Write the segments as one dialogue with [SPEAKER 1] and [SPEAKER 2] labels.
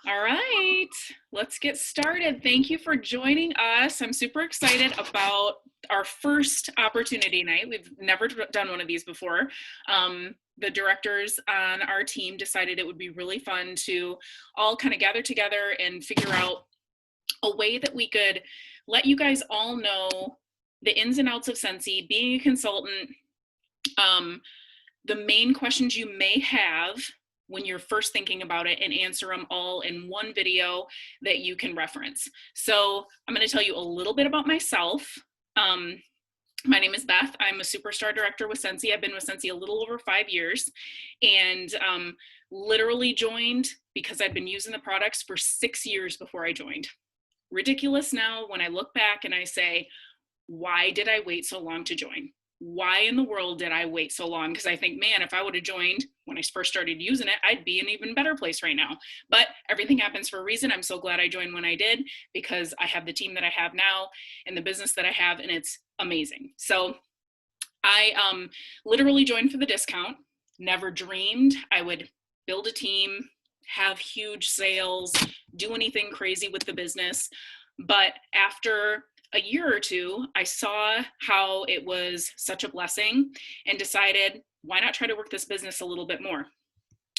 [SPEAKER 1] All right, let's get started. Thank you for joining us. I'm super excited about our first opportunity night. We've never done one of these before. The directors on our team decided it would be really fun to all kind of gather together and figure out a way that we could let you guys all know the ins and outs of Scentsy, being a consultant, the main questions you may have when you're first thinking about it, and answer them all in one video that you can reference. So I'm going to tell you a little bit about myself. My name is Beth. I'm a superstar director with Scentsy. I've been with Scentsy a little over 5 years, and literally joined because I'd been using the products for 6 years before I joined. Ridiculous now when I look back and I say, why did I wait so long to join? Why in the world did I wait so long? Because I think, man, if I would have joined when I first started using it, I'd be in an even better place right now. But everything happens for a reason. I'm so glad I joined when I did, because I have the team that I have now and the business that I have, and it's amazing. So I literally joined for the discount. Never dreamed I would build a team, have huge sales, do anything crazy with the business. But after a year or two, I saw how it was such a blessing and decided, why not try to work this business a little bit more?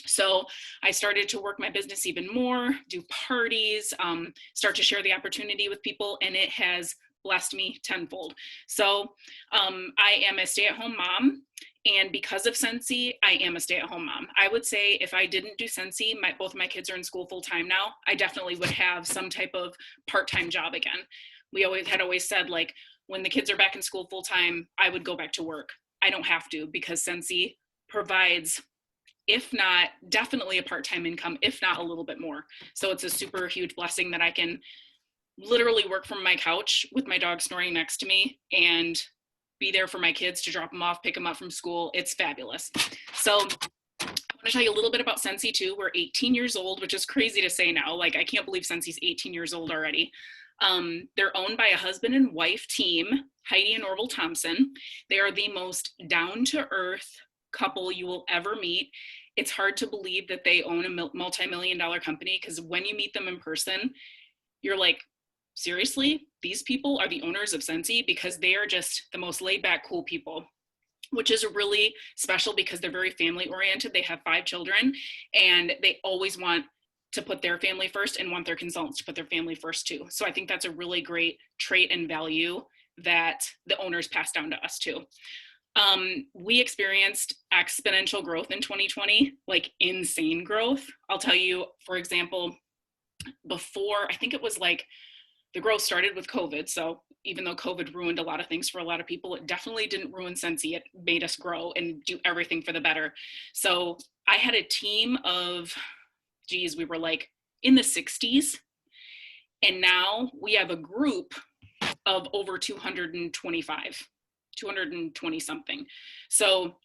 [SPEAKER 1] So I started to work my business even more, do parties, start to share the opportunity with people, and it has blessed me tenfold. So I am a stay-at-home mom, and because of Scentsy, I am a stay-at-home mom. I would say if I didn't do Scentsy, both of my kids are in school full-time now, I definitely would have some type of part-time job again. We had always said, like, when the kids are back in school full-time, I would go back to work. I don't have to, because Scentsy provides, if not definitely a part-time income, if not a little bit more. So it's a super huge blessing that I can literally work from my couch with my dog snoring next to me and be there for my kids to drop them off, pick them up from school. It's fabulous. So I want to tell you a little bit about Scentsy too. We're 18 years old, which is crazy to say now. Like, I can't believe Scentsy's 18 years old already. They're owned by a husband and wife team, Heidi and Orville Thompson. They are the most down-to-earth couple you will ever meet. It's hard to believe that they own a multi-million-dollar company, because when you meet them in person, you're like, seriously, these people are the owners of Scentsy? Because they are just the most laid-back, cool people, which is really special because they're very family-oriented. They have 5 children, and they always want to put their family first and want their consultants to put their family first too. So I think that's a really great trait and value that the owners passed down to us too. We experienced exponential growth in 2020, like insane growth. I'll tell you, for example, before, I think it was like, the growth started with COVID. So even though COVID ruined a lot of things for a lot of people, it definitely didn't ruin Scentsy. It made us grow and do everything for the better. So I had a team of, we were like in the 60s. And now we have a group of over 225, 220 something. So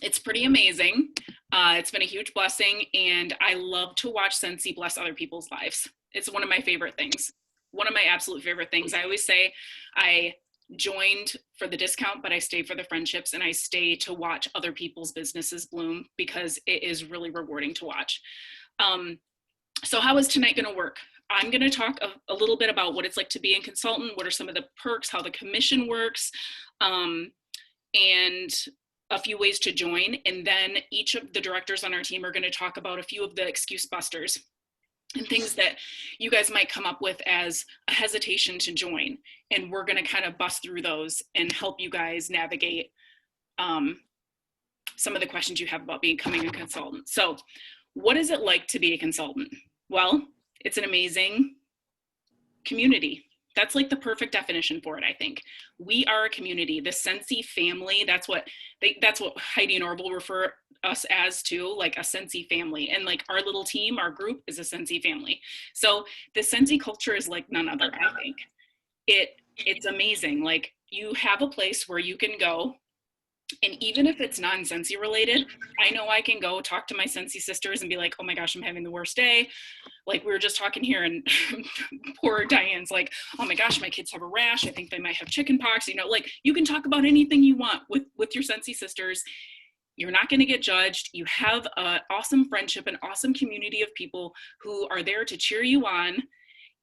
[SPEAKER 1] it's pretty amazing. It's been a huge blessing, and I love to watch Scentsy bless other people's lives. It's one of my favorite things. One of my absolute favorite things. I always say I joined for the discount, but I stay for the friendships, and I stay to watch other people's businesses bloom, because it is really rewarding to watch. So how is tonight going to work? I'm going to talk a little bit about what it's like to be a consultant, what are some of the perks, how the commission works, and a few ways to join. And then each of the directors on our team are going to talk about a few of the excuse busters and things that you guys might come up with as a hesitation to join. And we're going to kind of bust through those and help you guys navigate some of the questions you have about becoming a consultant. So what is it like to be a consultant? Well, it's an amazing community. That's like the perfect definition for it, I think. We are a community. The Scentsy family, that's what Heidi and Orville refer us as too, like a Scentsy family. And like our little team, our group is a Scentsy family. So the Scentsy culture is like none other, I think. It's amazing. Like, you have a place where you can go, and even if it's non-Scentsy related, I know I can go talk to my Scentsy sisters and be like, oh my gosh, I'm having the worst day. Like, we were just talking here, and poor Diane's like, oh my gosh, my kids have a rash. I think they might have chicken pox. You know, like, you can talk about anything you want with your Scentsy sisters. You're not going to get judged. You have an awesome friendship, an awesome community of people who are there to cheer you on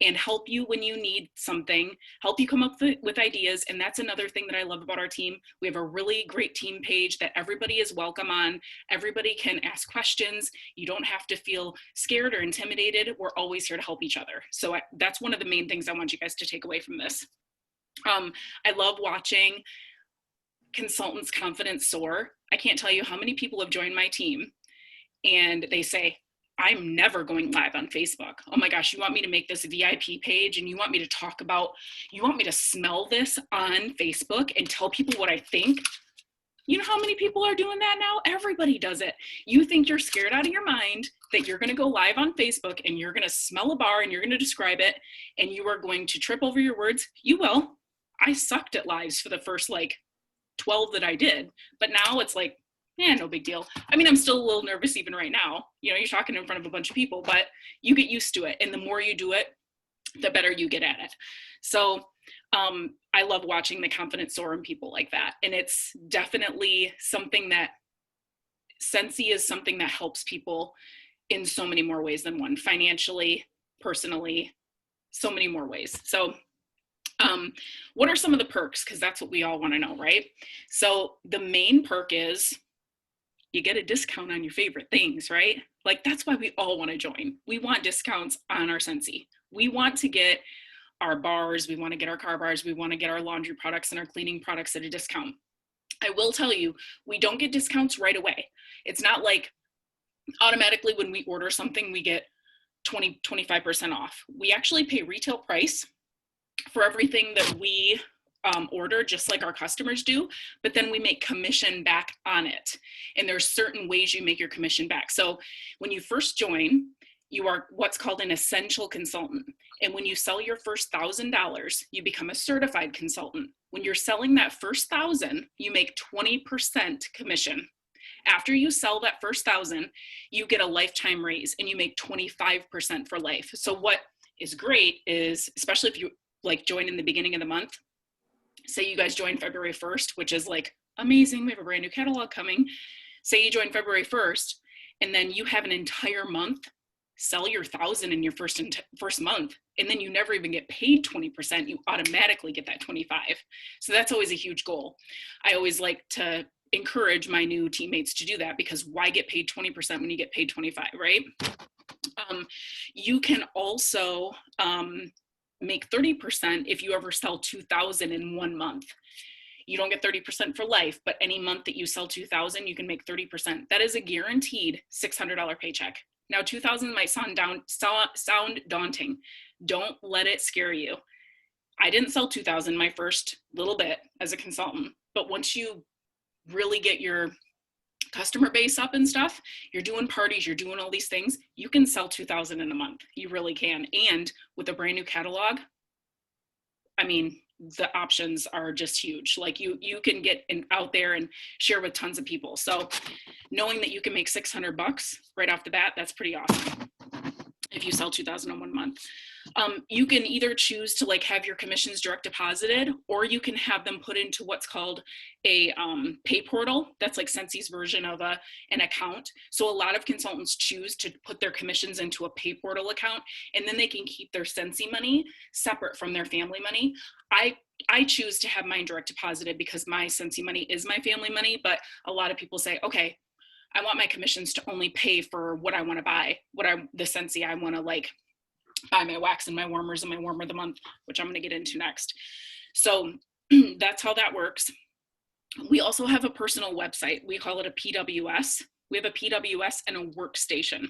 [SPEAKER 1] and help you when you need something, help you come up with ideas. And that's another thing that I love about our team. We have a really great team page that everybody is welcome on. Everybody can ask questions. You don't have to feel scared or intimidated. We're always here to help each other. So that's one of the main things I want you guys to take away from this. I love watching consultants' confidence soar. I can't tell you how many people have joined my team and they say, I'm never going live on Facebook. Oh my gosh, you want me to make this VIP page and you want me to talk about, you want me to smell this on Facebook and tell people what I think? You know how many people are doing that now? Everybody does it. You think you're scared out of your mind that you're going to go live on Facebook and you're going to smell a bar and you're going to describe it and you are going to trip over your words. You will. I sucked at lives for the first 12 that I did, but now it's like, no big deal. I mean, I'm still a little nervous even right now. You're talking in front of a bunch of people, but you get used to it. And the more you do it, the better you get at it. So I love watching the confidence soar in people like that. And it's definitely something that Scentsy is something that helps people in so many more ways than one, financially, personally, so many more ways. So what are some of the perks? Because that's what we all want to know, right? So the main perk is you get a discount on your favorite things, right? That's why we all want to join. We want discounts on our Scentsy. We want to get our bars, we want to get our car bars, we want to get our laundry products and our cleaning products at a discount. I will tell you, we don't get discounts right away. It's not like automatically when we order something, we get 25% off. We actually pay retail price for everything that we order, just like our customers do, but then we make commission back on it. And there's certain ways you make your commission back. So when you first join, you are what's called an essential consultant. And when you sell your first $1,000, you become a certified consultant. When you're selling that first 1,000, you make 20% commission. After you sell that first 1,000, you get a lifetime raise and you make 25% for life. So what is great is, especially if you join in the beginning of the month, say you guys join February 1st, which is amazing. We have a brand new catalog coming. Say you join February 1st, and then you have an entire month, sell your 1,000 in your first month, and then you never even get paid 20%. You automatically get that 25. So that's always a huge goal. I always like to encourage my new teammates to do that, because why get paid 20% when you get paid 25, right? You can also make 30% if you ever sell 2,000 in 1 month. You don't get 30% for life, but any month that you sell 2,000, you can make 30%. That is a guaranteed $600 paycheck. Now, 2,000 might sound daunting. Don't let it scare you. I didn't sell 2,000 my first little bit as a consultant, but once you really get your customer base up and stuff, you're doing parties, you're doing all these things, you can sell 2,000 in a month. You really can. And with a brand new catalog, I mean, the options are just huge. You can get out there and share with tons of people. So knowing that you can make $600 right off the bat, that's pretty awesome if you sell 2,000 in 1 month. You can either choose to have your commissions direct deposited, or you can have them put into what's called a pay portal. That's Scentsy's version of an account. So a lot of consultants choose to put their commissions into a pay portal account, and then they can keep their Scentsy money separate from their family money. I choose to have mine direct deposited because my Scentsy money is my family money, but a lot of people say, okay, I want my commissions to only pay for what I want to buy, the Scentsy I want to buy my wax and my warmers and my warmer of the month, which I'm going to get into next. So that's how that works. We also have a personal website. We call it a PWS. We have a PWS and a workstation.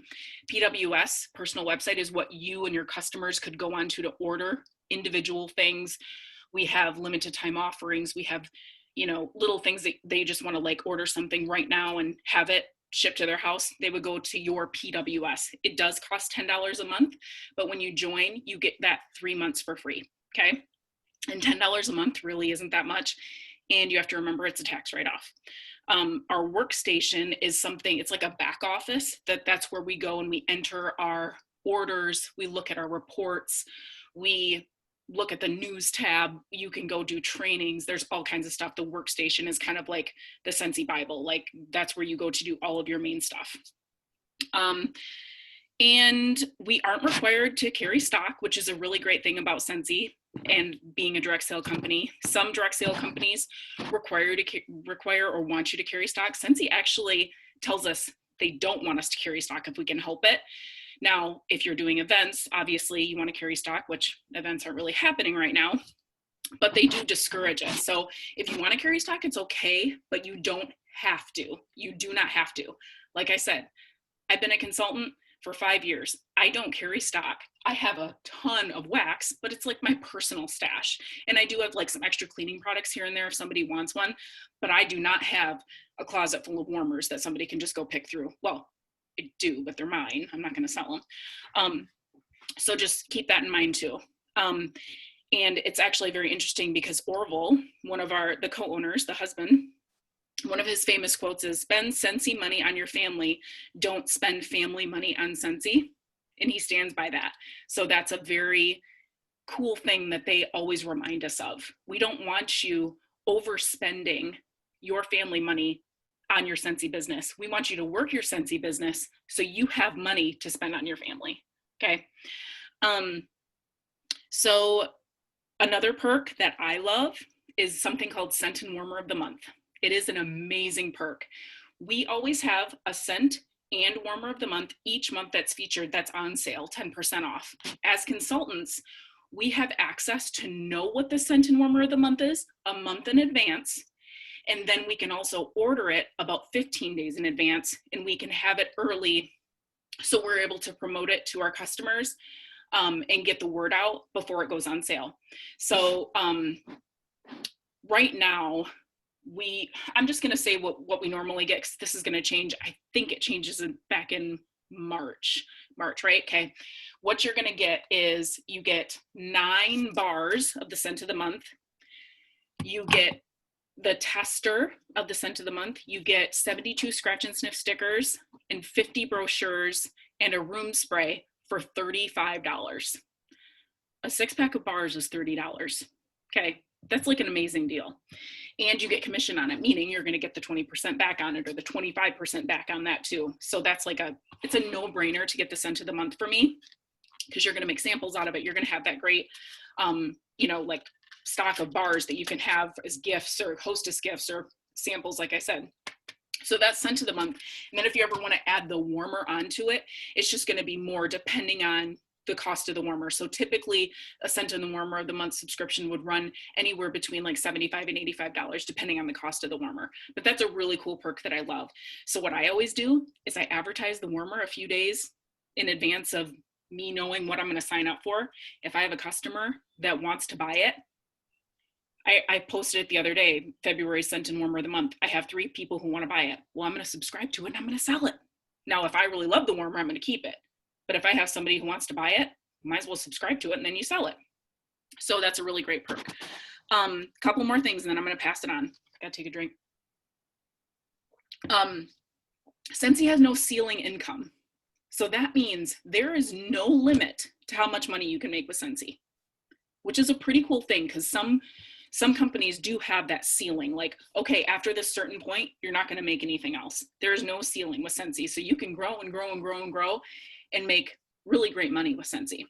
[SPEAKER 1] PWS, personal website, is what you and your customers could go on to order individual things. We have limited time offerings. We have, little things that they just want to order something right now and have it shipped to their house. They would go to your PWS. It does cost $10 a month, but when you join, you get that 3 months for free. Okay. And $10 a month really isn't that much. And you have to remember it's a tax write-off. Our workstation is something, it's like a back office that's where we go and we enter our orders. We look at our reports. We look at the news tab. You can go do trainings. There's all kinds of stuff. The workstation is kind of like the Scentsy Bible. Like that's where you go to do all of your main stuff. And we aren't required to carry stock, which is a really great thing about Scentsy and being a direct sale company. Some direct sale companies require or want you to carry stock. Scentsy actually tells us they don't want us to carry stock if we can help it. Now, if you're doing events, obviously you want to carry stock, which events aren't really happening right now, but they do discourage it. So if you want to carry stock, it's okay, but you don't have to. You do not have to. Like I said, I've been a consultant for 5 years. I don't carry stock. I have a ton of wax, but it's like my personal stash. And I do have like some extra cleaning products here and there if somebody wants one, but I do not have a closet full of warmers that somebody can just go pick through. Well, I do, but they're mine. I'm not going to sell them. So just keep that in mind too. And it's actually very interesting because Orville, one of the co-owners, the husband, one of his famous quotes is, spend Scentsy money on your family, don't spend family money on Scentsy. And he stands by that. So that's a very cool thing that they always remind us of. We don't want you overspending your family money on your Scentsy business. We want you to work your Scentsy business so you have money to spend on your family. Okay. So another perk that I love is something called Scent and Warmer of the Month. It is an amazing perk. We always have a scent and warmer of the month each month that's featured, that's on sale, 10% off. As consultants, we have access to know what the scent and warmer of the month is a month in advance. And then we can also order it about 15 days in advance, and we can have it early so we're able to promote it to our customers and get the word out before it goes on sale. So right now, I'm just going to say what we normally get, because this is going to change. I think it changes back in March, right? Okay. What you're going to get is you get 9 bars of the scent of the month. You get the tester of the scent of the month. You get 72 scratch and sniff stickers and 50 brochures and a room spray for $35. A 6-pack of bars is $30. Okay. That's like an amazing deal. And you get commission on it, meaning you're going to get the 20% back on it or the 25% back on that too. So that's it's a no-brainer to get the scent of the month for me, because you're going to make samples out of it. You're going to have that great, like stock of bars that you can have as gifts or hostess gifts or samples, like I said. So that's scent of the month. And then if you ever want to add the warmer onto it, it's just going to be more depending on the cost of the warmer. So typically a scent and the warmer of the month subscription would run anywhere between like $75 and $85, depending on the cost of the warmer. But that's a really cool perk that I love. So what I always do is I advertise the warmer a few days in advance of me knowing what I'm going to sign up for. If I have a customer that wants to buy it, I posted it the other day, February scent and warmer of the month. I have 3 people who want to buy it. Well, I'm going to subscribe to it and I'm going to sell it. Now, if I really love the warmer, I'm going to keep it. But if I have somebody who wants to buy it, might as well subscribe to it and then you sell it. So that's a really great perk. Couple more things and then I'm going to pass it on. Gotta take a drink. Scentsy has no ceiling income. So that means there is no limit to how much money you can make with Scentsy, which is a pretty cool thing, because some companies do have that ceiling. Like, okay, after this certain point, you're not going to make anything else. There is no ceiling with Scentsy. So you can grow and grow and grow and grow and make really great money with Scentsy.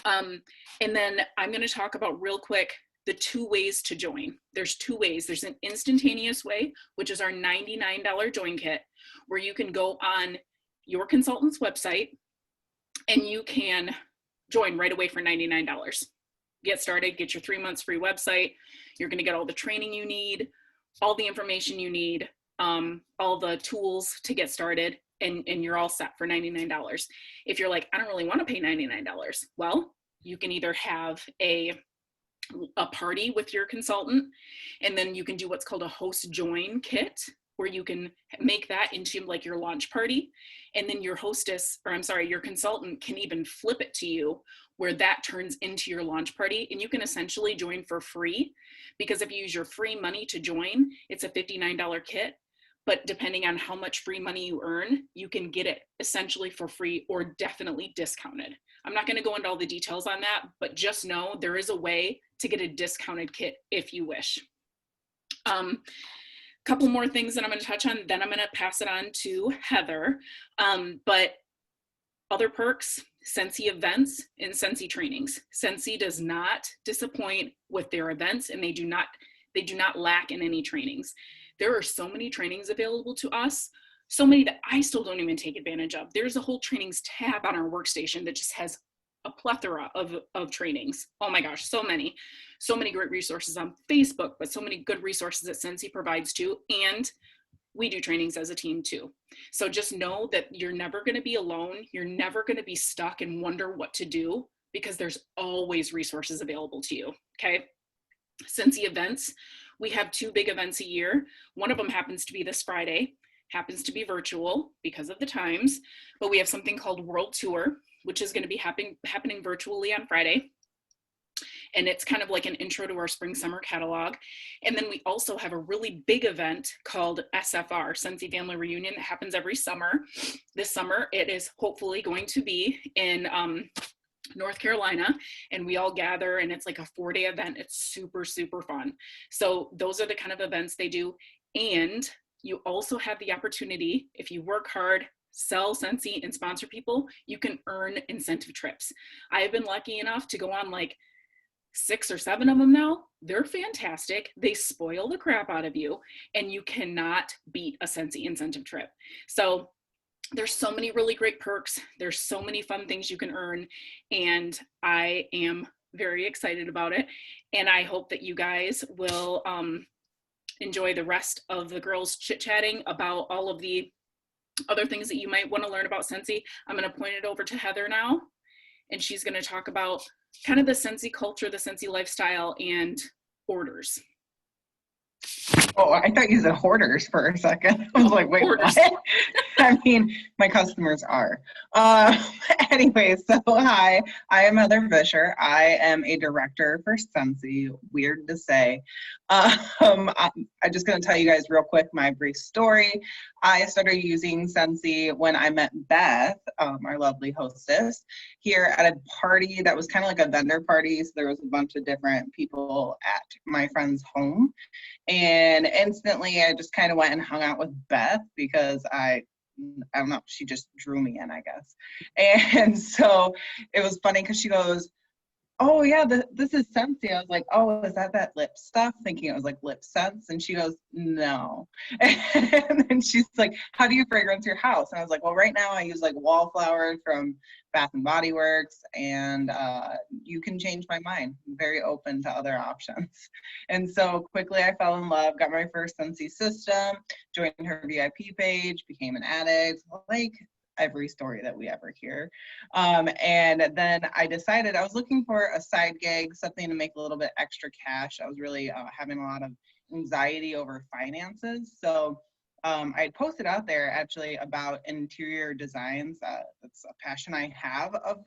[SPEAKER 1] And then I'm going to talk about real quick the 2 ways to join. There's 2 ways. There's an instantaneous way, which is our $99 join kit, where you can go on your consultant's website and you can join right away for $99. Get started, get your 3 months free website. You're going to get all the training you need, all the information you need, all the tools to get started, and you're all set for $99. If you're like, I don't really want to pay $99, well, you can either have a party with your consultant, and then you can do what's called a host join kit, where you can make that into like your launch party. And then your your consultant can even flip it to you where that turns into your launch party. And you can essentially join for free, because if you use your free money to join, it's a $59 kit. but depending on how much free money you earn, you can get it essentially for free or definitely discounted. I'm not going to go into all the details on that, but just know there is a way to get a discounted kit if you wish. Couple more things that I'm going to touch on, then I'm going to pass it on to Heather. But other perks, Scentsy events and Scentsy trainings. Scentsy does not disappoint with their events, and they do not lack in any trainings. There are so many trainings available to us, so many that I still don't even take advantage of. There's a whole trainings tab on our workstation that just has a plethora of trainings. Oh my gosh, so many great resources on Facebook, but so many good resources that Scentsy provides too. And we do trainings as a team too. So just know that you're never going to be alone. You're never going to be stuck and wonder what to do, because there's always resources available to you. Okay. Scentsy events, we have 2 big events a year. One of them happens to be this Friday, happens to be virtual because of the times, but we have something called World Tour, which is going to be happening virtually on Friday. And it's kind of like an intro to our spring summer catalog. And then we also have a really big event called SFR, Scentsy Family Reunion, that happens every summer. This summer, it is hopefully going to be in North Carolina, and we all gather, and it's like a 4-day event. It's super, super fun. So those are the kind of events they do. And you also have the opportunity, if you work hard, sell Scentsy, and sponsor people, you can earn incentive trips. I have been lucky enough to go on like 6 or 7 of them now. They're fantastic. They spoil the crap out of you, and you cannot beat a Scentsy incentive trip. So there's so many really great perks. There's so many fun things you can earn, and I am very excited about it. And I hope that you guys will enjoy the rest of the girls chit-chatting about all of the other things that you might want to learn about Scentsy. I'm going to point it over to Heather now, and she's going to talk about kind of the Scentsy culture, the Scentsy lifestyle, and orders.
[SPEAKER 2] Oh, I thought you said hoarders for a second. I was like, wait,
[SPEAKER 1] Hoarders.
[SPEAKER 2] what? I mean, my customers are. Anyway, so hi, I am Heather Fisher. I am a director for Scentsy. Weird to say. I'm just going to tell you guys real quick my brief story. I started using Scentsy when I met Beth, our lovely hostess, here at a party that was kind of like a vendor party. So there was a bunch of different people at my friend's home. And instantly I just kind of went and hung out with Beth because I don't know, she just drew me in, I guess. And so it was funny because she goes, oh yeah, this is Scentsy. I was like, oh, is that lip stuff? Thinking it was like lip scents. And she goes, no. And then she's like, how do you fragrance your house? And I was like, well, right now I use like wallflowers from Bath and Body Works, and you can change my mind. I'm very open to other options. And so quickly I fell in love, got my first Scentsy system, joined her VIP page, became an addict, like every story that we ever hear. And then I decided I was looking for a side gig, something to make a little bit extra cash. I was really having a lot of anxiety over finances. So I posted out there actually about interior designs. That's a passion I have of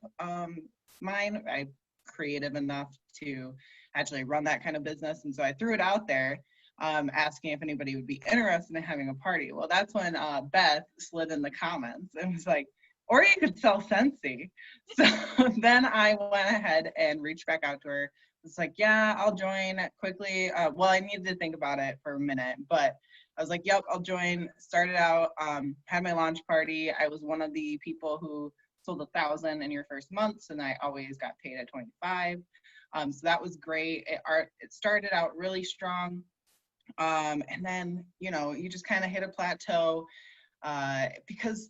[SPEAKER 2] mine. I'm creative enough to actually run that kind of business. And so I threw it out there, asking if anybody would be interested in having a party. Well, that's when Beth slid in the comments and was like, or you could sell Scentsy. So then I went ahead and reached back out to her. It's like, yeah, I'll join quickly. Well, I needed to think about it for a minute, but I was like, yep, I'll join. Started out, had my launch party. I was one of the people who sold 1,000 in your first months, and I always got paid at 25. So that was great. It started out really strong. And then, you know, you just kind of hit a plateau because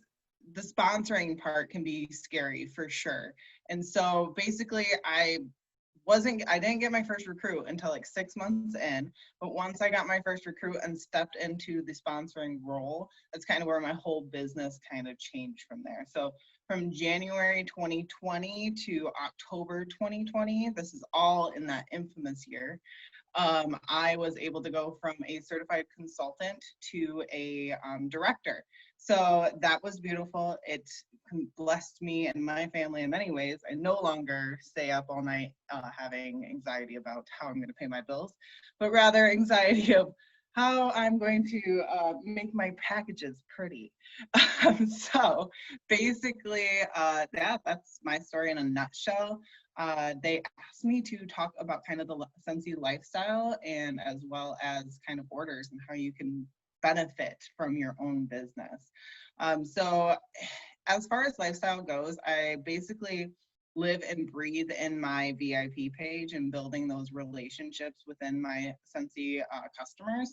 [SPEAKER 2] the sponsoring part can be scary for sure. And so basically I didn't get my first recruit until like 6 months in, but once I got my first recruit and stepped into the sponsoring role, that's kind of where my whole business kind of changed from there. So from January 2020 to October 2020, this is all in that infamous year, I was able to go from a certified consultant to a director. So that was beautiful. It blessed me and my family in many ways. I no longer stay up all night having anxiety about how I'm going to pay my bills, but rather anxiety of how I'm going to make my packages pretty. So basically, that's my story in a nutshell. They asked me to talk about kind of the Scentsy lifestyle and as well as kind of orders and how you can benefit from your own business. So as far as lifestyle goes, I basically live and breathe in my VIP page and building those relationships within my Scentsy customers.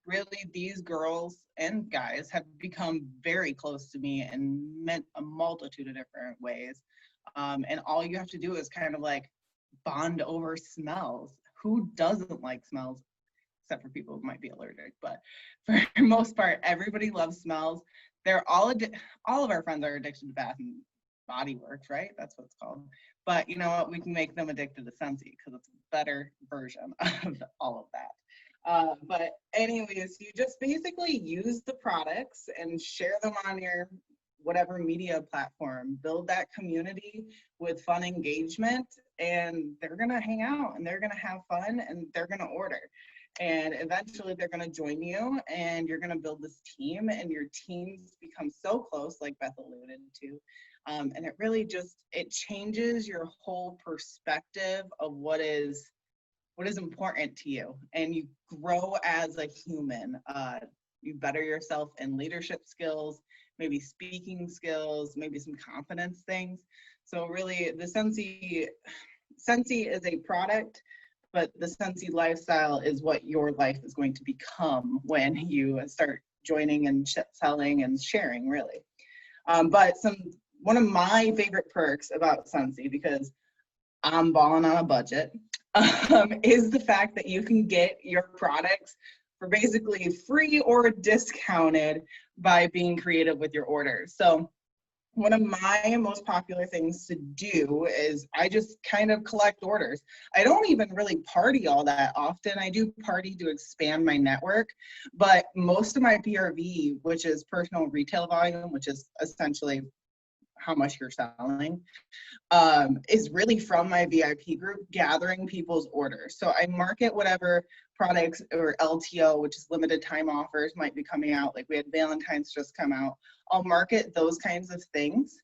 [SPEAKER 2] Really, these girls and guys have become very close to me and meant a multitude of different ways. And all you have to do is kind of like bond over smells. Who doesn't like smells? Except for people who might be allergic, but for the most part, everybody loves smells. They're all of our friends are addicted to Bath and Body Works, right? That's what it's called. But you know what? We can make them addicted to Scentsy because it's a better version of all of that. But anyways, you just basically use the products and share them on your whatever media platform, build that community with fun engagement, and they're gonna hang out and they're gonna have fun and they're gonna order. And eventually they're gonna join you and you're gonna build this team and your teams become so close, like Beth alluded to. And it really just, it changes your whole perspective of what is important to you, and you grow as a human. You better yourself in leadership skills, maybe speaking skills, maybe some confidence things. So really, the Scentsy is a product, but the Scentsy lifestyle is what your life is going to become when you start joining and selling and sharing, really. But one of my favorite perks about Scentsy, because I'm balling on a budget, is the fact that you can get your products for basically free or discounted by being creative with your orders. So one of my most popular things to do is I just kind of collect orders. I don't even really party all that often. I do party to expand my network, but most of my PRV, which is personal retail volume, which is essentially how much you're selling, is really from my VIP group gathering people's orders. So I market whatever products or LTO, which is limited time offers, might be coming out. Like we had Valentine's just come out. I'll market those kinds of things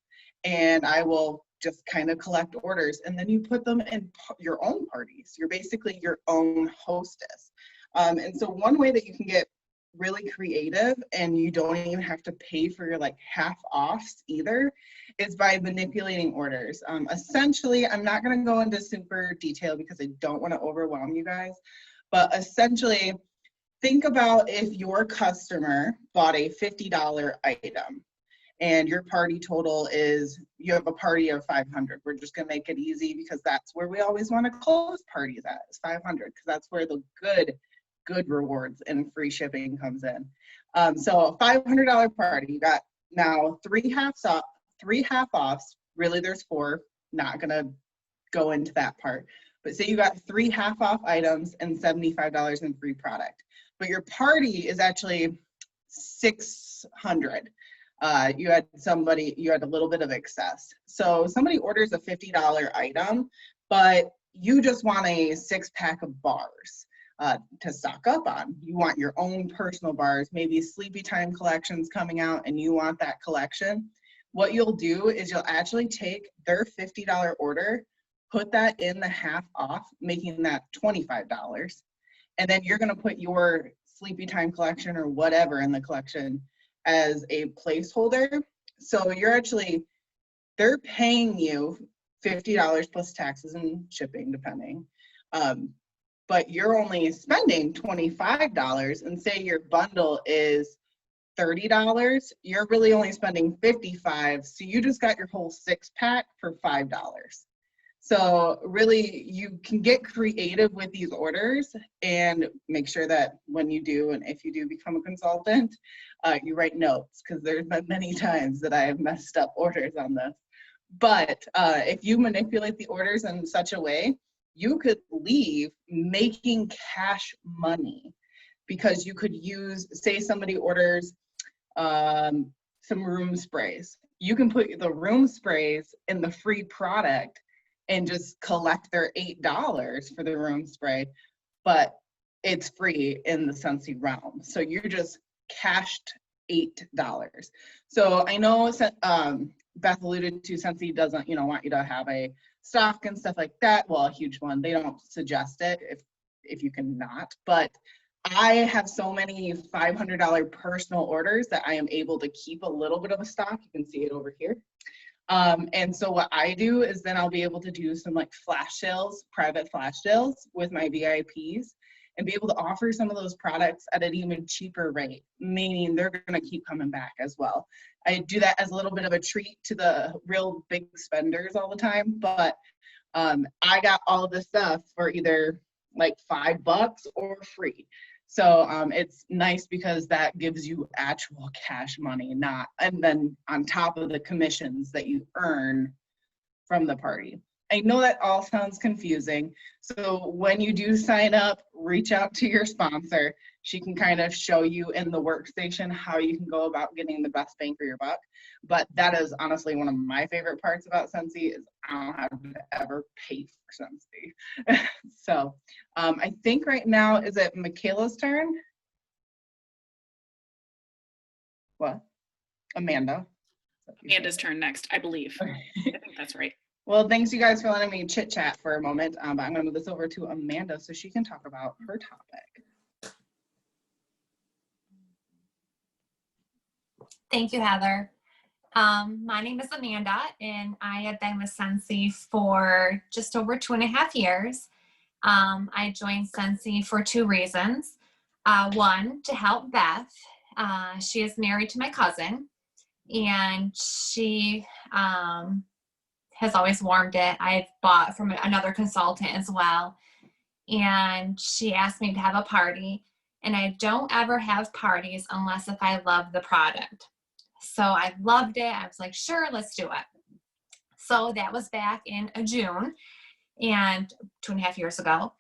[SPEAKER 2] and I will just kind of collect orders, and then you put them in your own parties. You're basically your own hostess. And so one way that you can get really creative and you don't even have to pay for your like half offs either is by manipulating orders. Essentially, I'm not going to go into super detail because I don't want to overwhelm you guys, but essentially think about if your customer bought a $50 item and your party total is, you have a party of 500. We're just going to make it easy because that's where we always want to close parties at, is 500, because that's where the good rewards and free shipping comes in. So a $500 party, you got now three half offs. Really, there's four. Not gonna go into that part. But say you got 3 half off items and $75 in free product. But your party is actually 600. You had a little bit of excess. So somebody orders a $50 item, but you just want a 6-pack of bars to stock up on. You want your own personal bars, maybe Sleepy Time collections coming out and you want that collection. What you'll do is you'll actually take their $50 order, put that in the half off, making that $25. And then you're gonna put your Sleepy Time collection or whatever in the collection as a placeholder. So they're paying you $50 plus taxes and shipping depending. But you're only spending $25, and say your bundle is $30, you're really only spending $55. So you just got your whole 6-pack for $5. So really, you can get creative with these orders and make sure that when you do, and if you do become a consultant, you write notes, because there's been many times that I have messed up orders on this. But if you manipulate the orders in such a way, you could leave making cash money, because you could use, say somebody orders some room sprays. You can put the room sprays in the free product and just collect their $8 for the room spray. But it's free in the Scentsy realm. So you're just cashed $8. So I know Beth alluded to Scentsy doesn't, want you to have a stock and stuff like that. Well, a huge one. They don't suggest it if you cannot, but I have so many $500 personal orders that I am able to keep a little bit of a stock. You can see it over here. And so what I do is then I'll be able to do some like flash sales, private flash sales with my VIPs and be able to offer some of those products at an even cheaper rate, meaning they're going to keep coming back as well. I do that as a little bit of a treat to the real big spenders all the time, but I got all of this stuff for either like $5 or free. So it's nice because that gives you actual cash money, and then on top of the commissions that you earn from the party. I know that all sounds confusing. So when you do sign up, reach out to your sponsor. She can kind of show you in the workstation how you can go about getting the best bang for your buck. But that is honestly one of my favorite parts about Scentsy is I don't have to ever pay for Scentsy. So I think right now, is it Michaela's turn? What? Amanda.
[SPEAKER 1] Amanda's turn next, I believe.
[SPEAKER 2] Okay.
[SPEAKER 1] I think that's right.
[SPEAKER 2] Well, thanks you guys for letting me chit chat for a moment, but I'm going to move this over to Amanda so she can talk about her topic.
[SPEAKER 3] Thank you, Heather. My name is Amanda, and I have been with Scentsy for just over 2.5 years. I joined Scentsy for 2 reasons. One, to help Beth. She is married to my cousin, and she has always warmed it. I've bought from another consultant as well. And she asked me to have a party. And I don't ever have parties unless if I love the product. So I loved it. I was like, sure, let's do it. So that was back in June and 2.5 years ago.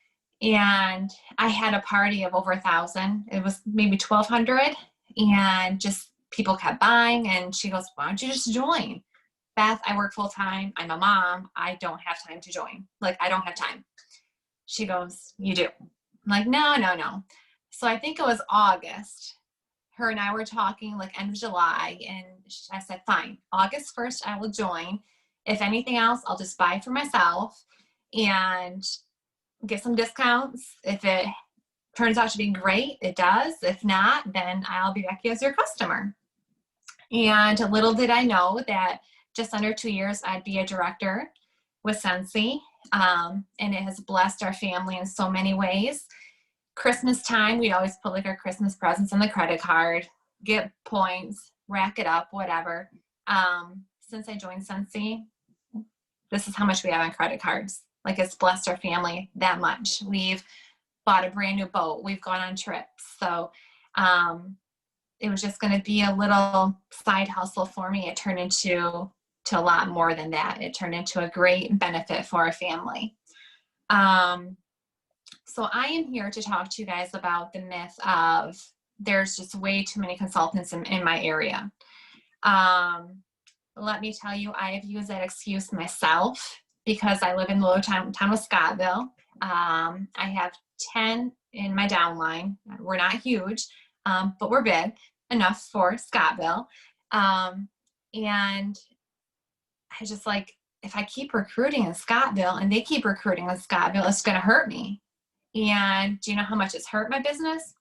[SPEAKER 3] And I had a party of over 1,000. It was maybe 1,200. And just people kept buying. And she goes, why don't you just join? Beth, I work full time. I'm a mom. I don't have time to join. Like, I don't have time. She goes, you do. I'm like, no. So I think it was August. Her and I were talking like end of July. And I said, fine, August 1st, I will join. If anything else, I'll just buy for myself and get some discounts. If it turns out to be great, it does. If not, then I'll be back as your customer. And little did I know that just under 2 years, I'd be a director with Scentsy, and it has blessed our family in so many ways. Christmas time, we'd always put like our Christmas presents on the credit card, get points, rack it up, whatever. Since I joined Scentsy, this is how much we have on credit cards. Like, it's blessed our family that much. We've bought a brand new boat. We've gone on trips. So it was just going to be a little side hustle for me. It turned into a lot more than that. It turned into a great benefit for our family. So I am here to talk to you guys about the myth of there's just way too many consultants in my area. Let me tell you, I have used that excuse myself because I live in the little town of Scottville. I have 10 in my downline. We're not huge, but we're big enough for Scottville. And I just like, if I keep recruiting in Scottville and they keep recruiting in Scottville, it's going to hurt me. And do you know how much it's hurt my business?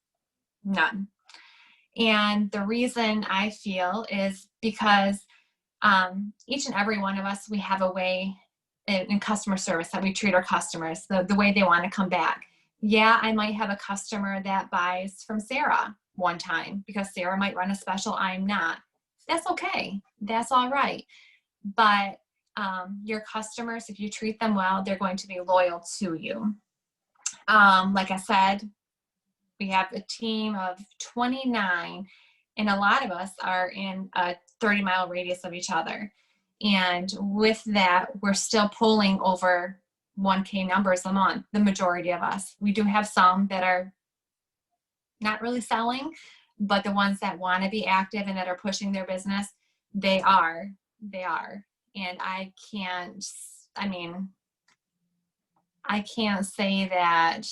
[SPEAKER 3] None. And the reason I feel is because each and every one of us, we have a way in customer service that we treat our customers, the way they want to come back. Yeah, I might have a customer that buys from Sarah one time because Sarah might run a special, I'm not. That's okay. That's all right. But your customers, if you treat them well, they're going to be loyal to you. Like I said, we have a team of 29, and a lot of us are in a 30-mile radius of each other. And with that, we're still pulling over 1K numbers a month, the majority of us. We do have some that are not really selling, but the ones that want to be active and that are pushing their business, they are. And I can't say that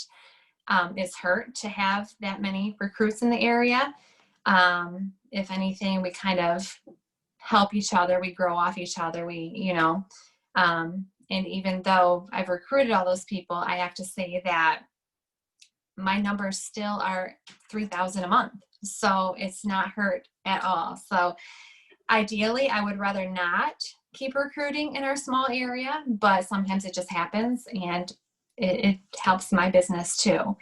[SPEAKER 3] is hurt to have that many recruits in the area. If anything, we kind of help each other, we grow off each other, and even though I've recruited all those people, I have to say that my numbers still are 3,000 a month. So it's not hurt at all. So ideally, I would rather not keep recruiting in our small area, but sometimes it just happens, and it helps my business too.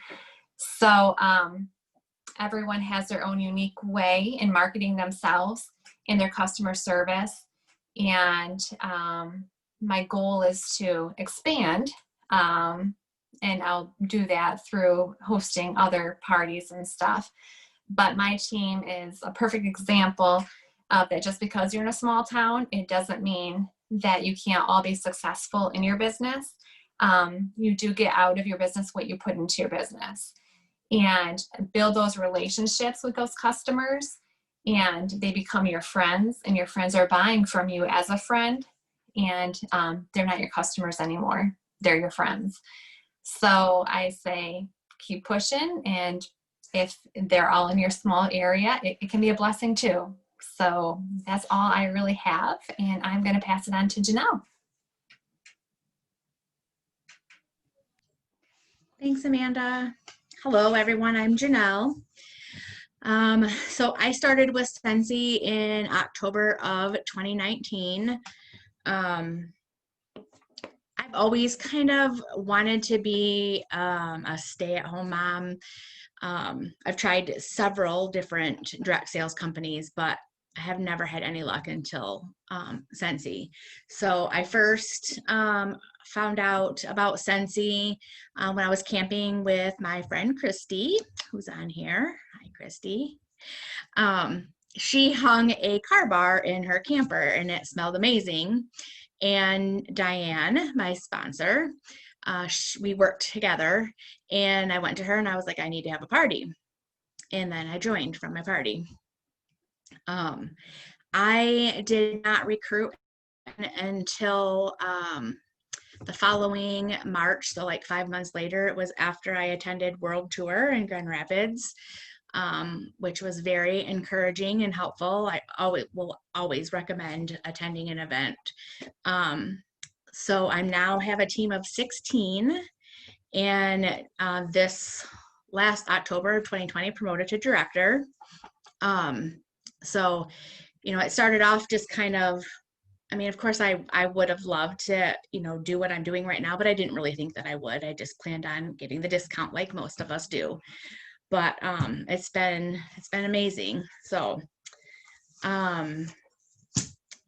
[SPEAKER 3] So everyone has their own unique way in marketing themselves and their customer service. And my goal is to expand, and I'll do that through hosting other parties and stuff. But my team is a perfect example of that. Just because you're in a small town, it doesn't mean that you can't all be successful in your business. You do get out of your business what you put into your business, and build those relationships with those customers, and they become your friends, and your friends are buying from you as a friend, and they're not your customers anymore. They're your friends. So I say, keep pushing. And if they're all in your small area, it can be a blessing too. So that's all I really have. And I'm going to pass it on to Janelle.
[SPEAKER 4] Thanks, Amanda. Hello, everyone. I'm Janelle. So I started with Scentsy in October of 2019. I've always kind of wanted to be a stay-at-home mom. I've tried several different direct sales companies, but I have never had any luck until Scentsy. So I first found out about Scentsy when I was camping with my friend Christy, who's on here. Hi, Christy. She hung a car bar in her camper, and it smelled amazing. And Diane, my sponsor, we worked together, and I went to her and I was like, I need to have a party. And then I joined from my party. I did not recruit until the following March. So like 5 months later, it was after I attended World Tour in Grand Rapids, which was very encouraging and helpful. I will always recommend attending an event. So I now have a team of 16, and this last October of 2020 promoted to director. So, it started off just kind of, of course I would have loved to, do what I'm doing right now, but I didn't really think that I would. I just planned on getting the discount like most of us do. But it's been amazing. So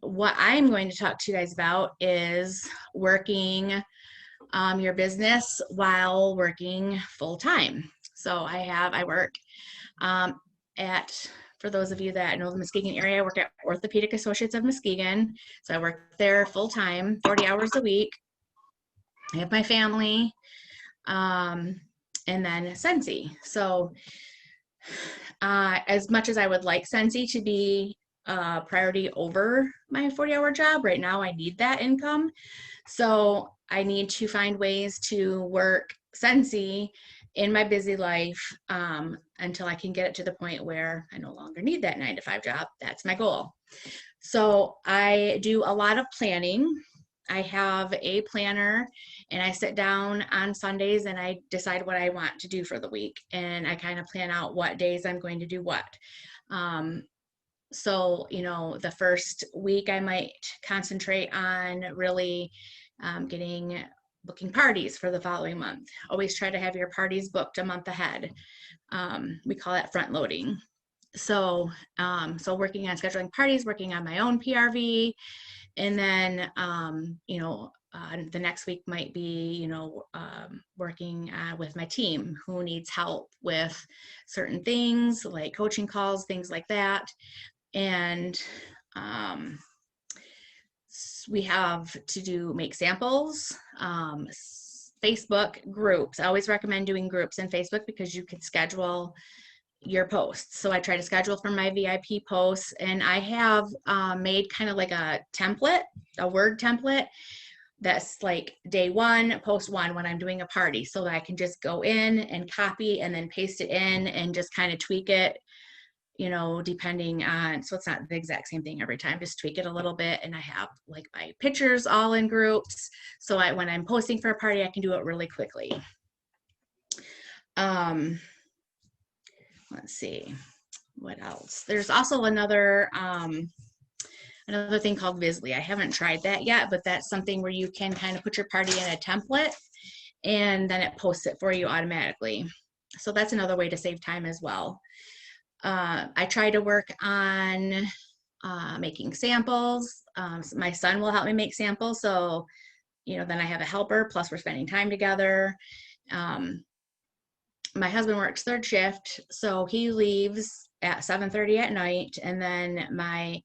[SPEAKER 4] what I'm going to talk to you guys about is working your business while working full time. So I work for those of you that know the Muskegon area, I work at Orthopedic Associates of Muskegon. So I work there full time, 40 hours a week. I have my family, and then Scentsy. So as much as I would like Scentsy to be priority over my 40-hour job, right now I need that income. So I need to find ways to work Scentsy in my busy life until I can get it to the point where I no longer need that 9-to-5 job. That's my goal. So I do a lot of planning. I have a planner, and I sit down on Sundays and I decide what I want to do for the week. And I kind of plan out what days I'm going to do what. So, the first week I might concentrate on really booking parties for the following month. Always try to have your parties booked a month ahead. We call that front loading. So, working on scheduling parties, working on my own PRV, and then, the next week might be, working with my team who needs help with certain things like coaching calls, things like that. And we have to make samples, Facebook groups. I always recommend doing groups in Facebook because you can schedule your posts. So I try to schedule for my VIP posts, and I have made kind of like a template, a Word template that's like day one, post one when I'm doing a party, so that I can just go in and copy and then paste it in and just kind of tweak it, you know, depending on, so it's not the exact same thing every time, just tweak it a little bit. And I have like my pictures all in groups. So when I'm posting for a party, I can do it really quickly. Let's see, what else? There's also another thing called Visly. I haven't tried that yet, but that's something where you can kind of put your party in a template and then it posts it for you automatically. So that's another way to save time as well. I try to work on making samples. My son will help me make samples. So, you know, then I have a helper, plus we're spending time together. My husband works third shift, so he leaves at 7:30 at night. And then my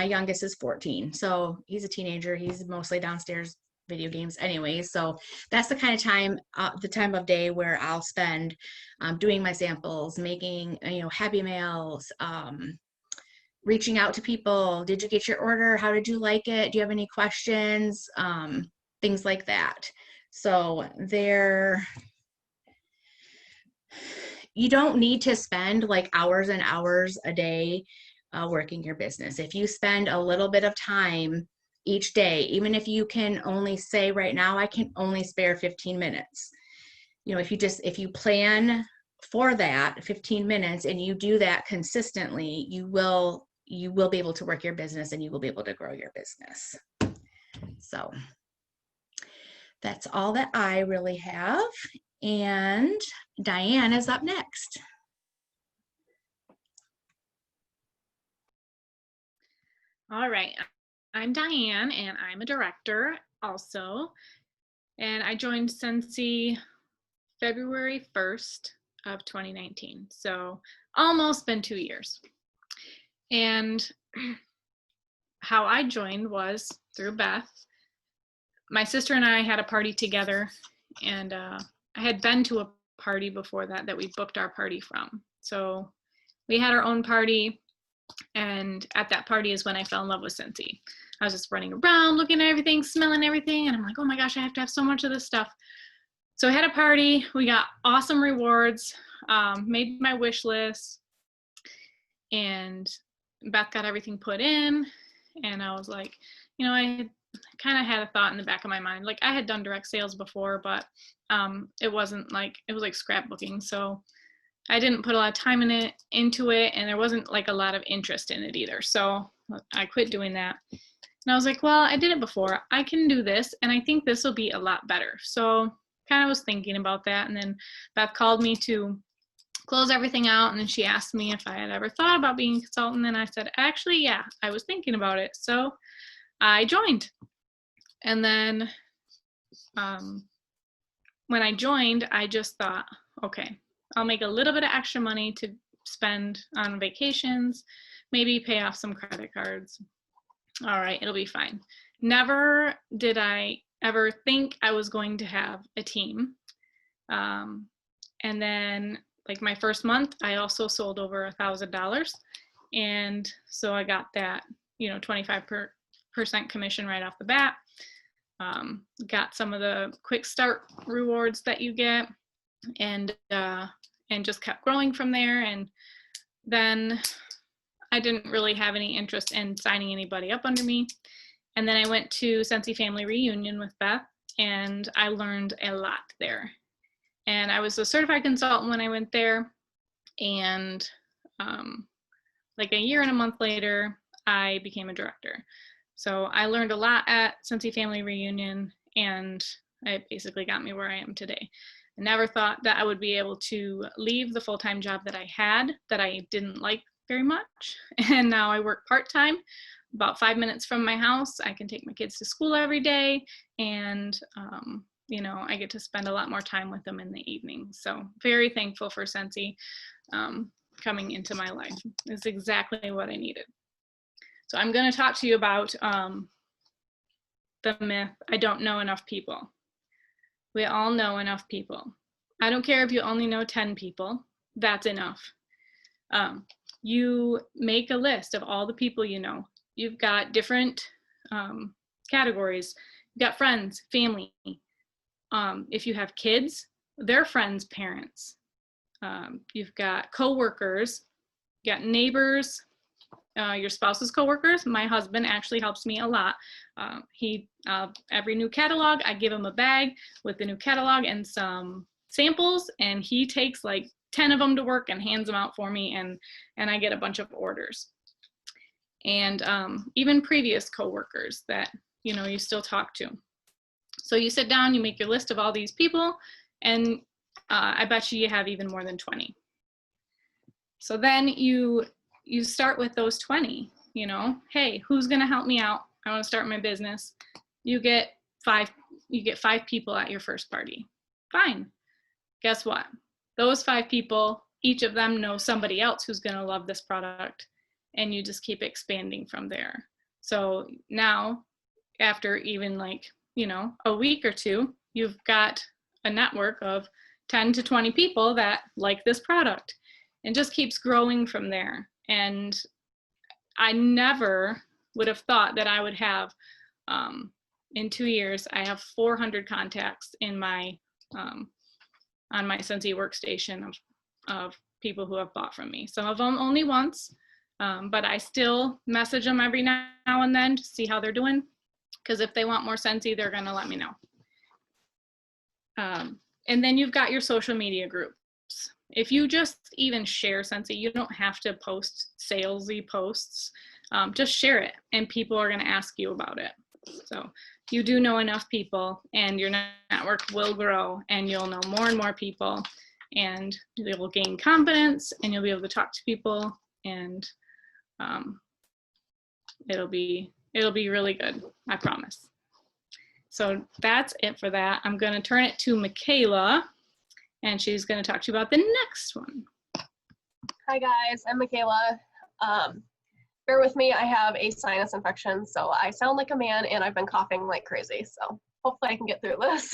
[SPEAKER 4] youngest is 14. So he's a teenager. He's mostly downstairs video games anyways. So that's the kind of time, the time of day where I'll spend doing my samples, making, you know, happy mails, reaching out to people. Did you get your order? How did you like it? Do you have any questions? Things like that. So you don't need to spend like hours and hours a day working your business. If you spend a little bit of time each day, even if you can only say right now, I can only spare 15 minutes. You know, if you plan for that 15 minutes and you do that consistently, you will be able to work your business and you will be able to grow your business. So that's all that I really have. And Diane is up next.
[SPEAKER 5] All right, I'm Diane and I'm a director also. And I joined Scentsy February 1st of 2019. So almost been 2 years. And how I joined was through Beth. My sister and I had a party together, and I had been to a party before that we booked our party from. So we had our own party, and at that party is when I fell in love with Scentsy. I was just running around, looking at everything, smelling everything, and I'm like, oh my gosh, I have to have so much of this stuff. So I had a party, we got awesome rewards, made my wish list, and Beth got everything put in, and I was like, you know, I kind of had a thought in the back of my mind. Like, I had done direct sales before, but it was like scrapbooking. So I didn't put a lot of time into it, and there wasn't like a lot of interest in it either. So I quit doing that. And I was like, well, I did it before. I can do this, and I think this will be a lot better. So kind of was thinking about that, and then Beth called me to close everything out, and then she asked me if I had ever thought about being a consultant, and I said, actually, yeah, I was thinking about it. So I joined. And then when I joined, I just thought, okay, I'll make a little bit of extra money to spend on vacations, maybe pay off some credit cards. All right, it'll be fine. Never did I ever think I was going to have a team. And then like my first month, I also sold over $1,000. And so I got that, you know, 25% commission right off the bat. Got some of the quick start rewards that you get, and just kept growing from there. And then I didn't really have any interest in signing anybody up under me. And then I went to Scentsy Family Reunion with Beth, and I learned a lot there. And I was a certified consultant when I went there, and like a year and a month later, I became a director. So I learned a lot at Scentsy Family Reunion, and it basically got me where I am today. I never thought that I would be able to leave the full-time job that I had, that I didn't like very much. And now I work part-time, about 5 minutes from my house. I can take my kids to school every day, and you know, I get to spend a lot more time with them in the evening. So very thankful for Scentsy coming into my life. It's exactly what I needed. So I'm going to talk to you about the myth, I don't know enough people. We all know enough people. I don't care if you only know 10 people, that's enough. You make a list of all the people you know. You've got different categories. You got friends, family. If you have kids, their friends, parents. You've got coworkers, you got neighbors, your spouse's coworkers. My husband actually helps me a lot. Every new catalog, I give him a bag with the new catalog and some samples, and he takes like 10 of them to work and hands them out for me, and I get a bunch of orders. And even previous coworkers that, you know, you still talk to. So you sit down, you make your list of all these people, and I bet you have even more than 20. So then you start with those 20, you know, hey, who's gonna help me out? I wanna start my business. You get 5 people at your first party. Fine. Guess what? Those 5 people, each of them know somebody else who's gonna love this product, and you just keep expanding from there. So now, after even like, you know, a week or two, you've got a network of 10 to 20 people that like this product, and just keeps growing from there. And I never would have thought that I would have, in 2 years, I have 400 contacts in my, on my Scentsy workstation of people who have bought from me. Some of them only once, but I still message them every now and then to see how they're doing. Because if they want more Scentsy, they're gonna let me know. And then you've got your social media groups. If you just even share Scentsy, you don't have to post salesy posts. Just share it, and people are gonna ask you about it. So you do know enough people, and your network will grow, and you'll know more and more people, and you'll gain confidence, and you'll be able to talk to people, and it'll be really good, I promise. So that's it for that. I'm gonna turn it to Michaela, and she's gonna talk to you about the next one.
[SPEAKER 6] Hi guys, I'm Michaela. Bear with me, I have a sinus infection, so I sound like a man and I've been coughing like crazy, so hopefully I can get through this.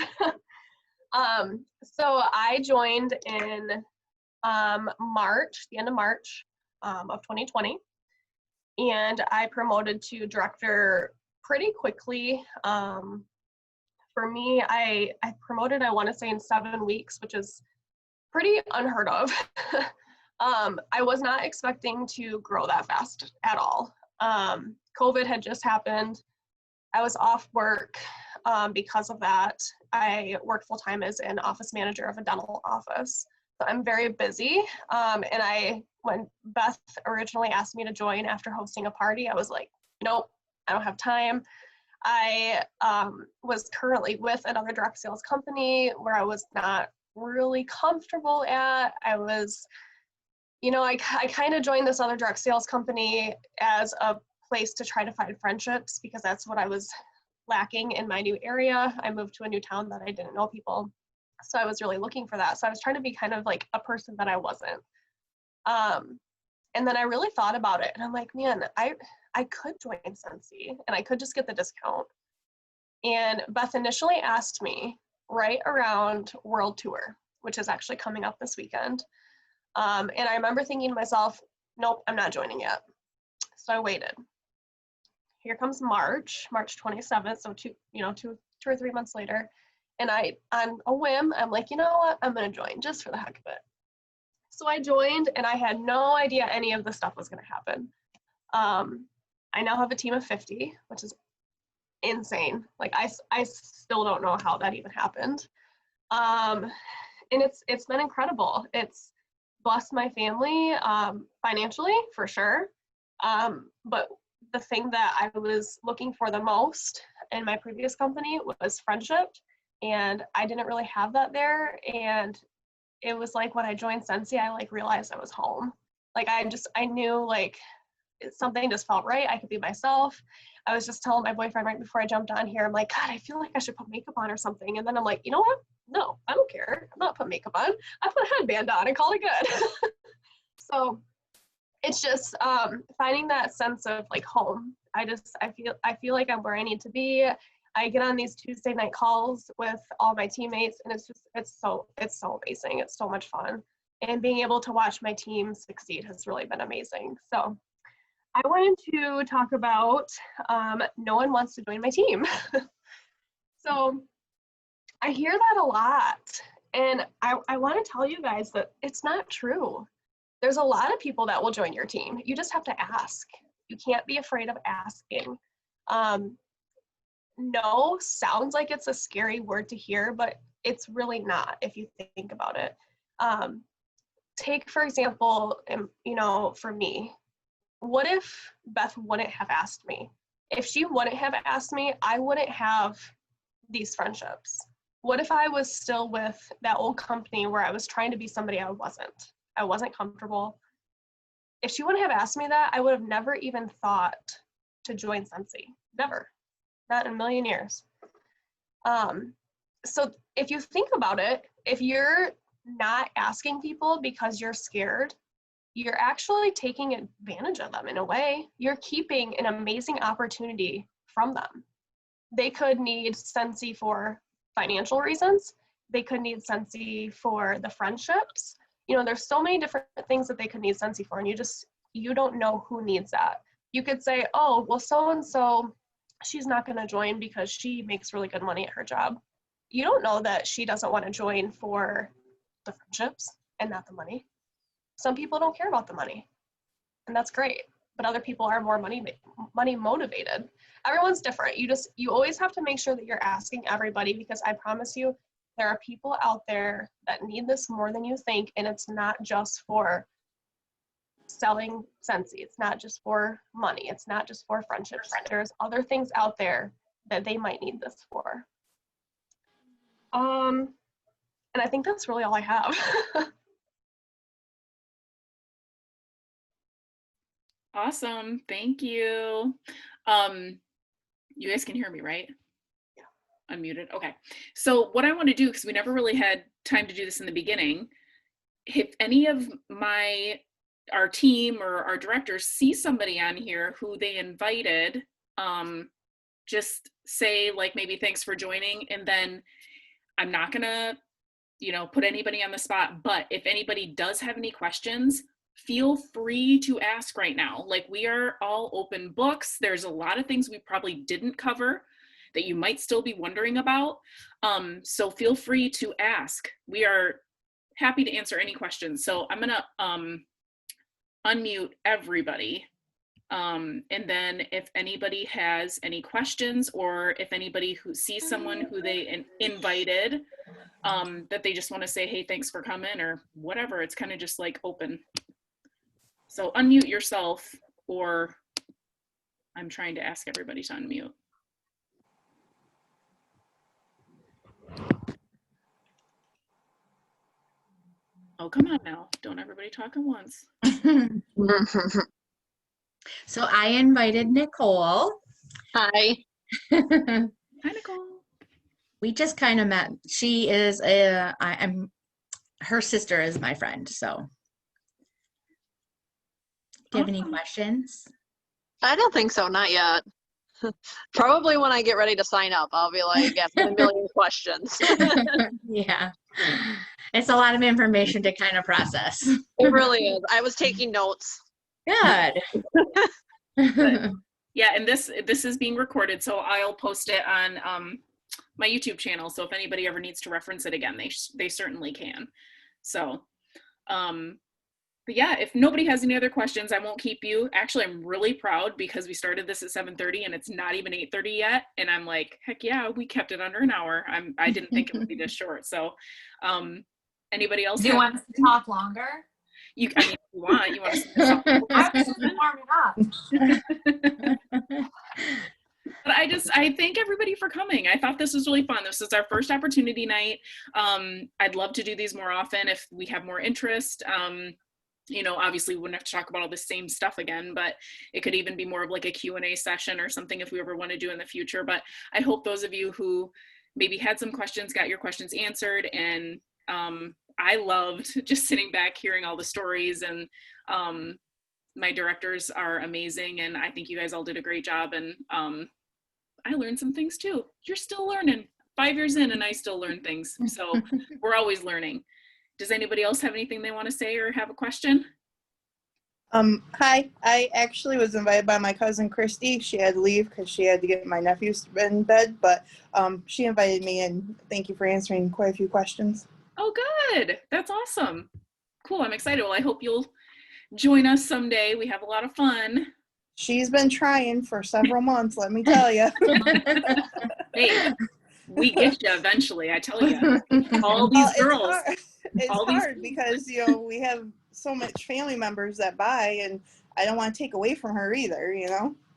[SPEAKER 6] So I joined in March, the end of March of 2020, and I promoted to director pretty quickly. For me, I promoted, I want to say in 7 weeks, which is pretty unheard of. I was not expecting to grow that fast at all. COVID had just happened. I was off work because of that. I work full-time as an office manager of a dental office. So I'm very busy. And when Beth originally asked me to join after hosting a party, I was like, nope, I don't have time. I was currently with another direct sales company where I was not really comfortable at. I was, you know, I kind of joined this other direct sales company as a place to try to find friendships because that's what I was lacking in my new area. I moved to a new town that I didn't know people. So I was really looking for that. So I was trying to be kind of like a person that I wasn't. And then I really thought about it and I'm like, man, I could join Scentsy and I could just get the discount. And Beth initially asked me right around World Tour, which is actually coming up this weekend. And I remember thinking to myself, nope, I'm not joining yet. So I waited. Here comes March 27th. So two or 3 months later. And on a whim, I'm like, you know what? I'm going to join just for the heck of it. So I joined and I had no idea any of this stuff was going to happen. I now have a team of 50, which is insane. Like I still don't know how that even happened. And it's been incredible. It's blessed my family financially for sure. But the thing that I was looking for the most in my previous company was friendship. And I didn't really have that there. And it was like when I joined Scentsy, I like realized I was home. Like I knew like something just felt right. I could be myself. I was just telling my boyfriend right before I jumped on here, I'm like, God, I feel like I should put makeup on or something. And then I'm like, you know what? No, I don't care. I'm not putting makeup on. I put a headband on and call it good. So it's just finding that sense of like home. I feel like I'm where I need to be. I get on these Tuesday night calls with all my teammates and it's so amazing. It's so much fun. And being able to watch my team succeed has really been amazing. So I wanted to talk about no one wants to join my team. So I hear that a lot. And I want to tell you guys that it's not true. There's a lot of people that will join your team. You just have to ask. You can't be afraid of asking. No sounds like it's a scary word to hear, but it's really not if you think about it. Take, for example, for me, what if Beth wouldn't have asked me? If she wouldn't have asked me, I wouldn't have these friendships. What if I was still with that old company where I was trying to be somebody I wasn't? I wasn't comfortable. If she wouldn't have asked me that, I would have never even thought to join Scentsy. Never. Not in a million years. So if you think about it, if you're not asking people because you're scared, you're actually taking advantage of them in a way. You're keeping an amazing opportunity from them. They could need Scentsy for financial reasons. They could need Scentsy for the friendships. There's so many different things that they could need Scentsy for, and you don't know who needs that. You could say, oh, well, so-and-so, she's not going to join because she makes really good money at her job. You don't know that she doesn't want to join for the friendships and not the money. Some people don't care about the money, and that's great. But other people are more money motivated. Everyone's different. You always have to make sure that you're asking everybody, because I promise you, there are people out there that need this more than you think, and it's not just for selling Scentsy. It's not just for money. It's not just for friendships. There's other things out there that they might need this for. And I think that's really all I have.
[SPEAKER 1] Awesome. Thank you. You guys can hear me, right? Yeah. Unmuted. Okay. So what I want to do, because we never really had time to do this in the beginning, if any of our team or our directors see somebody on here who they invited, just say, like, maybe thanks for joining, and then I'm not gonna put anybody on the spot, but if anybody does have any questions, feel free to ask right now. Like, we are all open books. There's a lot of things we probably didn't cover that you might still be wondering about. So feel free to ask. We are happy to answer any questions. So I'm gonna unmute everybody. And then if anybody has any questions, or if anybody who sees someone who they invited, that they just want to say, hey, thanks for coming, or whatever, it's kind of just like open. So unmute yourself, or I'm trying to ask everybody to unmute. Oh, come on now. Don't everybody talk at once.
[SPEAKER 4] So I invited Nicole.
[SPEAKER 7] Hi.
[SPEAKER 1] Hi, Nicole.
[SPEAKER 4] We just kind of met. She is her sister is my friend. So do you have any questions?
[SPEAKER 7] I don't think so, not yet. Probably when I get ready to sign up, I'll be like, asking a million questions.
[SPEAKER 4] Yeah. It's a lot of information to kind of process.
[SPEAKER 7] It really is. I was taking notes.
[SPEAKER 4] Good.
[SPEAKER 1] Yeah, and this is being recorded, so I'll post it on my YouTube channel. So if anybody ever needs to reference it again, they certainly can. So, but yeah, if nobody has any other questions, I won't keep you. Actually, I'm really proud because we started this at 7:30 and it's not even 8:30 yet. And I'm like, heck yeah, we kept it under an hour. I didn't think it would be this short. So, anybody else?
[SPEAKER 3] Do you want us to talk longer?
[SPEAKER 1] You want to
[SPEAKER 3] I was just warming up.
[SPEAKER 1] But I thank everybody for coming. I thought this was really fun. This is our first opportunity night. I'd love to do these more often if we have more interest. Obviously we wouldn't have to talk about all the same stuff again, but it could even be more of like a Q&A session or something if we ever want to do in the future. But I hope those of you who maybe had some questions got your questions answered. And I loved just sitting back hearing all the stories, and my directors are amazing, and I think you guys all did a great job, and I learned some things too. You're still learning. 5 years in and I still learn things. So we're always learning. Does anybody else have anything they want to say or have a question?
[SPEAKER 8] Hi. I actually was invited by my cousin Christy. She had to leave because she had to get my nephews in bed, but she invited me, and thank you for answering quite a few questions.
[SPEAKER 1] Oh, good. That's awesome. Cool. I'm excited. Well, I hope you'll join us someday. We have a lot of fun.
[SPEAKER 8] She's been trying for several months, let me tell you.
[SPEAKER 1] Hey, we get you eventually, I tell you. All these girls.
[SPEAKER 8] It's
[SPEAKER 1] all these
[SPEAKER 8] hard because, we have so much family members that buy, and I don't want to take away from her either,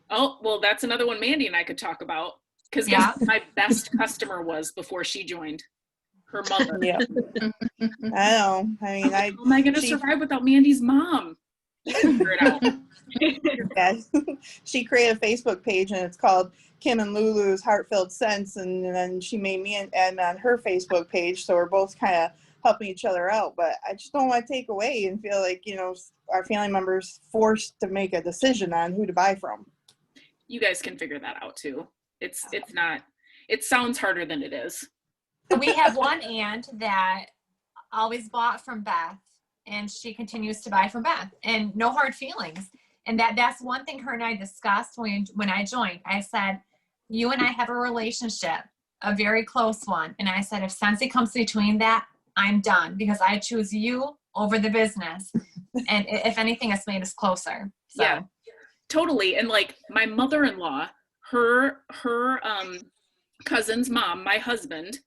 [SPEAKER 1] Oh, well, that's another one Mandy and I could talk about. Because
[SPEAKER 3] Yeah.
[SPEAKER 1] guess who my best customer was before she joined? Her mother.
[SPEAKER 8] Yeah. I know. I mean,
[SPEAKER 1] How am I going to survive without Mandy's mom? Figure it out.
[SPEAKER 8] Yeah. She created a Facebook page, and it's called Kim and Lulu's Heart-Filled Scents, and then she made me an admin on her Facebook page, so we're both kind of helping each other out. But I just don't want to take away and feel like, our family members forced to make a decision on who to buy from.
[SPEAKER 1] You guys can figure that out too. It's not, it sounds harder than it is.
[SPEAKER 3] We have one aunt that always bought from Beth, and she continues to buy from Beth, and no hard feelings. And that's one thing her and I discussed when I joined. I said, you and I have a relationship, a very close one. And I said, if Scentsy comes between that, I'm done, because I choose you over the business. And if anything, it's made us closer. So.
[SPEAKER 1] Yeah, totally. And like my mother-in-law, her cousin's mom, my husband,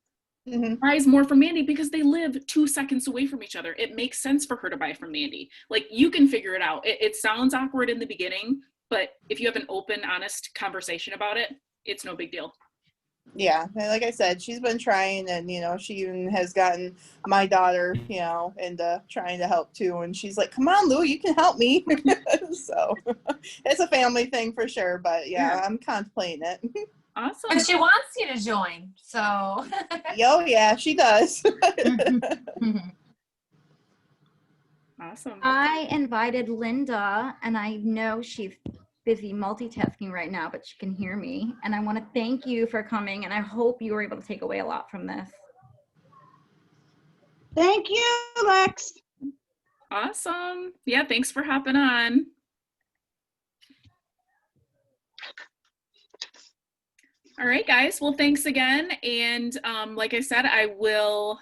[SPEAKER 1] buys more from Mandy because they live 2 seconds away from each other. It makes sense for her to buy from Mandy. Like, you can figure it out. It sounds awkward in the beginning, but if you have an open, honest conversation about it, it's no big deal.
[SPEAKER 8] Yeah, and like I said, she's been trying, and she even has gotten my daughter, into trying to help too. And she's like, "Come on, Lou, you can help me." So it's a family thing for sure. But yeah, I'm contemplating it.
[SPEAKER 1] Awesome.
[SPEAKER 3] And she wants you to join, so.
[SPEAKER 8] Oh yeah, she does.
[SPEAKER 1] Awesome.
[SPEAKER 9] I invited Linda, and I know she's busy multitasking right now, but she can hear me. And I want to thank you for coming, and I hope you were able to take away a lot from this.
[SPEAKER 10] Thank you, Lex.
[SPEAKER 1] Awesome. Yeah, thanks for hopping on. All right, guys. Well, thanks again. And like I said, I will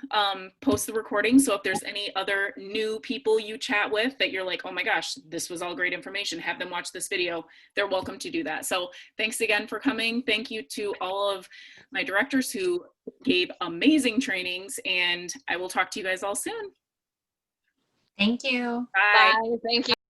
[SPEAKER 1] post the recording. So if there's any other new people you chat with that you're like, oh my gosh, this was all great information, have them watch this video, they're welcome to do that. So thanks again for coming. Thank you to all of my directors who gave amazing trainings, and I will talk to you guys all soon.
[SPEAKER 3] Thank you.
[SPEAKER 1] Bye.
[SPEAKER 7] Bye. Thank you.